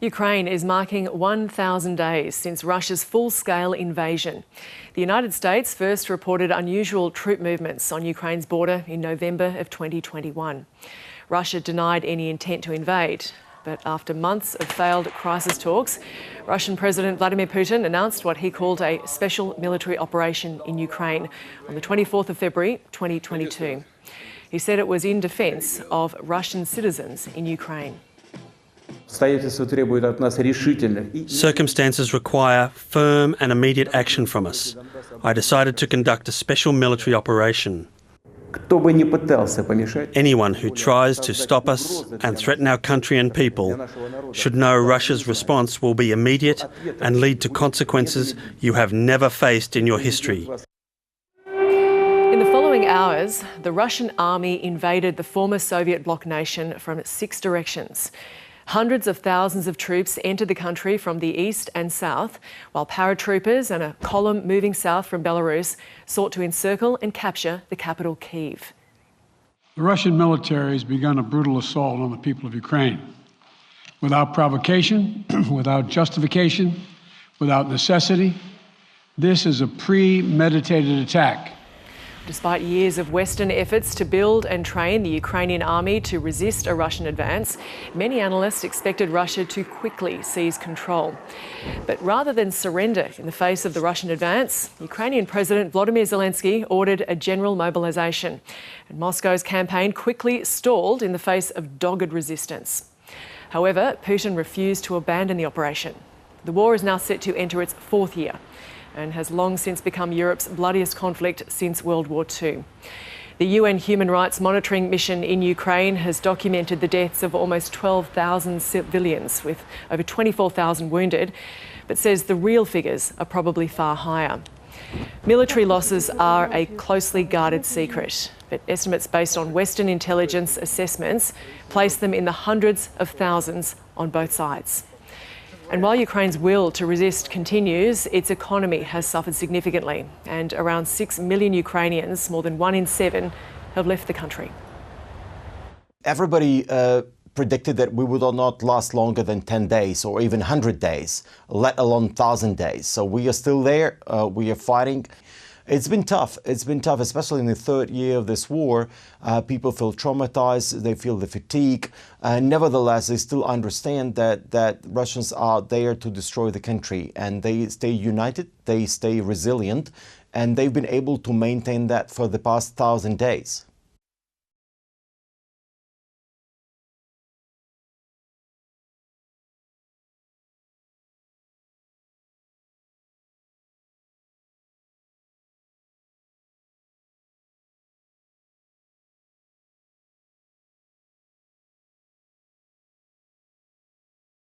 Ukraine is marking 1,000 days since Russia's full-scale invasion. The United States first reported unusual troop movements on Ukraine's border in November of 2021. Russia denied any intent to invade, but after months of failed crisis talks, Russian President Vladimir Putin announced what he called a special military operation in Ukraine on the 24th of February 2022. He said it was in defence of Russian citizens in Ukraine. Circumstances require firm and immediate action from us. I decided to conduct a special military operation. Anyone who tries to stop us and threaten our country and people should know Russia's response will be immediate and lead to consequences you have never faced in your history. In the following hours, the Russian army invaded the former Soviet bloc nation from 6 directions. Hundreds of thousands of troops entered the country from the east and south, while paratroopers and a column moving south from Belarus sought to encircle and capture the capital, Kyiv. The Russian military has begun a brutal assault on the people of Ukraine. Without provocation, without justification, without necessity, this is a premeditated attack. Despite years of Western efforts to build and train the Ukrainian army to resist a Russian advance, many analysts expected Russia to quickly seize control. But rather than surrender in the face of the Russian advance, Ukrainian President Volodymyr Zelensky ordered a general mobilisation. And Moscow's campaign quickly stalled in the face of dogged resistance. However, Putin refused to abandon the operation. The war is now set to enter its 4th year and has long since become Europe's bloodiest conflict since World War II. The UN Human Rights Monitoring Mission in Ukraine has documented the deaths of almost 12,000 civilians, with over 24,000 wounded, but says the real figures are probably far higher. Military losses are a closely guarded secret, but estimates based on Western intelligence assessments place them in the hundreds of thousands on both sides. And while Ukraine's will to resist continues, its economy has suffered significantly, and around 6 million Ukrainians, more than 1 in 7, have left the country. Everybody predicted that we would not last longer than 10 days or even 100 days, let alone 1,000 days. So we are still there, we are fighting. It's been tough, especially in the 3rd year of this war. People feel traumatized, they feel the fatigue. Nevertheless, they still understand that Russians are there to destroy the country, and they stay united, they stay resilient, and they've been able to maintain that for the past 1,000 days.